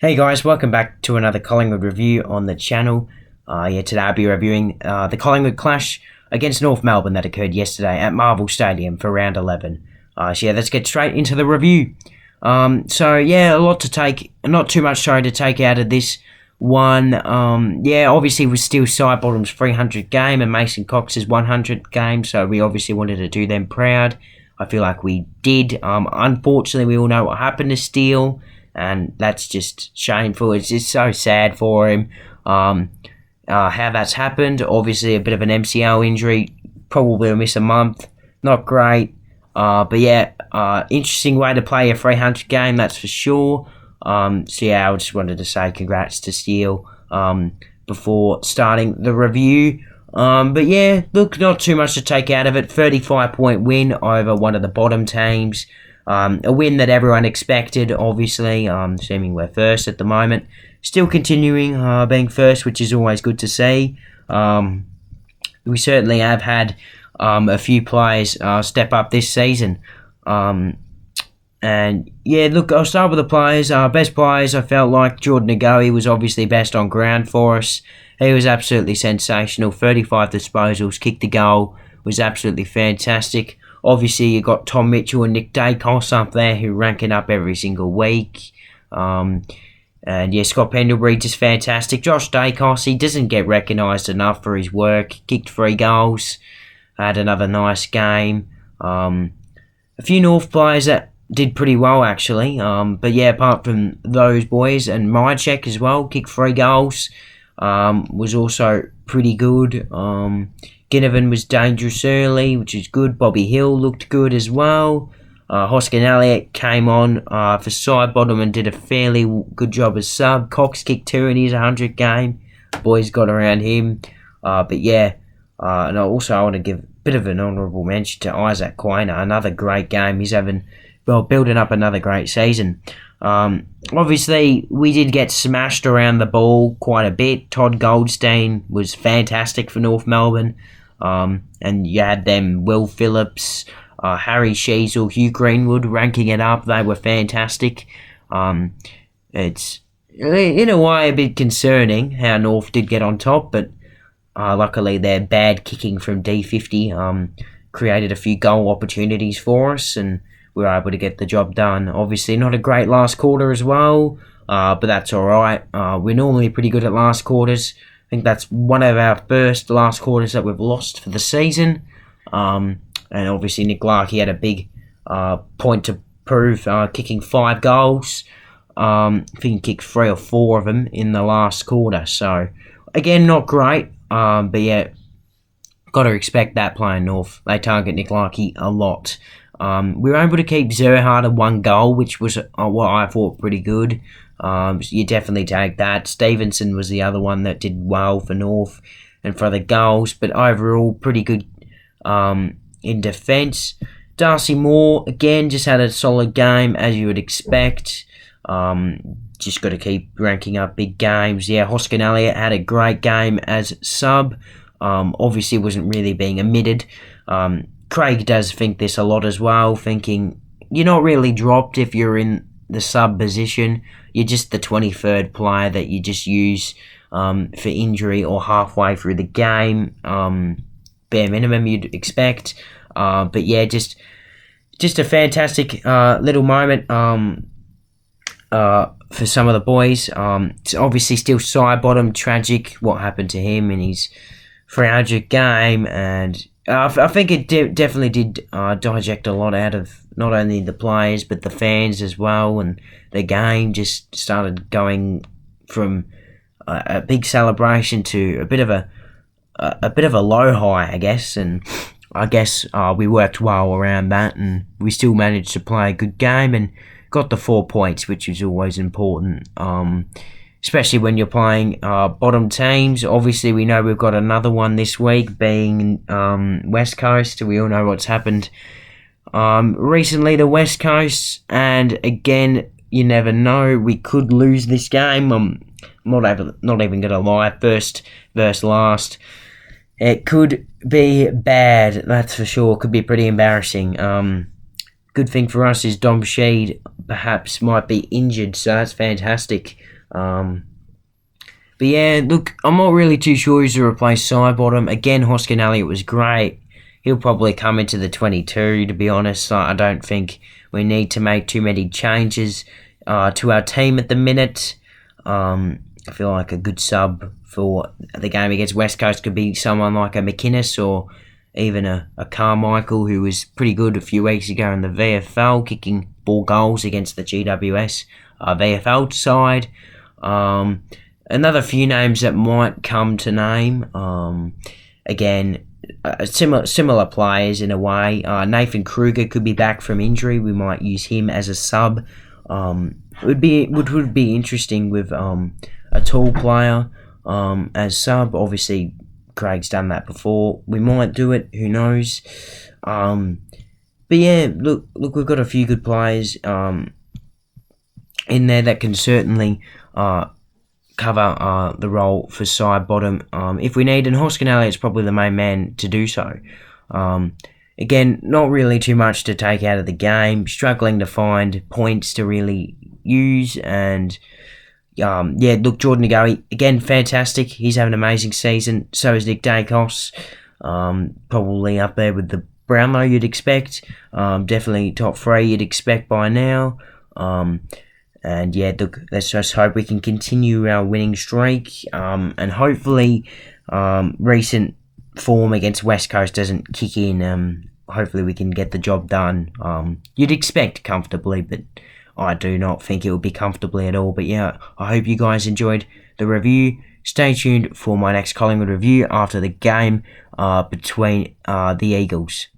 Hey guys, welcome back to another Collingwood review on the channel. Today I'll be reviewing the Collingwood clash against North Melbourne that occurred yesterday at Marvel Stadium for round 11. Let's get straight into the review. Not too much to take out of this one. Obviously it was still Sidebottom's 300 game and Mason Cox's 100 game, so we obviously wanted to do them proud. I feel like we did. Unfortunately, we all know what happened to Steele, and that's just shameful. It's just so sad for him how that's happened. Obviously, a bit of an MCL injury, probably will miss a month. Not great. Interesting way to play a 300 game, that's for sure. I just wanted to say congrats to Steele before starting the review. Not too much to take out of it. 35-point win over one of the bottom teams. A win that everyone expected, obviously, assuming we're first at the moment. Still continuing being first, which is always good to see. We certainly have had a few players step up this season. I'll start with the players. Best players, I felt like Jordan Goey was obviously best on ground for us. He was absolutely sensational. 35 disposals, kicked a goal, was absolutely fantastic. Obviously, you got Tom Mitchell and Nick Dacos up there who ranking up every single week. Scott Pendlebury, just fantastic. Josh Dacos, he doesn't get recognised enough for his work. Kicked 3 goals. Had another nice game. A few North players that did pretty well, actually. Apart from those boys, and Mychek as well, kicked 3 goals. Was also pretty good. Ginnivan was dangerous early, which is good. Bobby Hill looked good as well. Hoskin Elliott came on for Sidebottom and did a fairly good job as sub. Cox kicked 2 in his 100 game. Boys got around him. And I want to give a bit of an honourable mention to Isaac Quainer. Another great game. He's building up another great season. Obviously, we did get smashed around the ball quite a bit. Todd Goldstein was fantastic for North Melbourne. And you had them, Will Phillips, Harry Sheasel, Hugh Greenwood ranking it up. They were fantastic. It's in a way a bit concerning how North did get on top, but luckily their bad kicking from D50 created a few goal opportunities for us, and we were able to get the job done. Obviously, not a great last quarter as well, but that's all right. We're normally pretty good at last quarters. I think that's one of our first last quarters that we've lost for the season. And obviously, Nick Larkey had a big point to prove, kicking 5 goals. I think he kicked 3 or 4 of them in the last quarter. So, again, not great. Got to expect that playing North. They target Nick Larkey a lot. We were able to keep Zerhard at 1 goal, which was what I thought pretty good. You definitely take that. Stevenson was the other one that did well for North and for the goals, but overall pretty good in defence. Darcy Moore, again, just had a solid game, as you would expect. Just got to keep ranking up big games. Hoskin Elliott had a great game as sub. Obviously wasn't really being omitted. Craig does think this a lot as well, thinking you're not really dropped if you're in the sub position. You're just the 23rd player that you just use for injury or halfway through the game. Bare minimum you'd expect. Just a fantastic little moment for some of the boys. It's obviously still Sidebottom, tragic what happened to him in his 300 game, and I think it definitely did digest a lot out of not only the players but the fans as well, and the game just started going from a big celebration to a bit of a low high, I guess. And I guess we worked well around that, and we still managed to play a good game and got the 4 points, which is always important. Especially when you're playing bottom teams. Obviously, we know we've got another one this week, being West Coast. We all know what's happened recently to West Coast. And again, you never know. We could lose this game. I'm not even going to lie. First versus last. It could be bad, that's for sure. Could be pretty embarrassing. good thing for us is Dom Sheed perhaps might be injured, so that's fantastic. But yeah, look, I'm not really too sure who's to replace Sidebottom. Again, Hoskin Elliott was great. He'll probably come into the 22, to be honest. I don't think we need to make too many changes to our team at the minute. I feel like a good sub for the game against West Coast could be someone like a McInnes or even a Carmichael, who was pretty good a few weeks ago in the VFL, kicking 4 goals against the GWS VFL side. Another few names that might come to name. Again, similar players in a way. Nathan Kruger could be back from injury. We might use him as a sub. Would be interesting with a tall player as sub. Obviously, Craig's done that before. We might do it. Who knows? But yeah, look, we've got a few good players in there that can certainly cover the role for Sidebottom if we need, and Hoskin Elliott's probably the main man to do so. Again, not really too much to take out of the game, struggling to find points to really use, and yeah, look, Jordan Goey, again, fantastic. He's having an amazing season. So is Nick Dacos. Probably up there with the Brownlow you'd expect. Definitely top 3 you'd expect by now. And yeah, look, let's just hope we can continue our winning streak. And hopefully recent form against West Coast doesn't kick in. Hopefully we can get the job done. You'd expect comfortably, but I do not think it will be comfortably at all. But yeah, I hope you guys enjoyed the review. Stay tuned for my next Collingwood review after the game between the Eagles.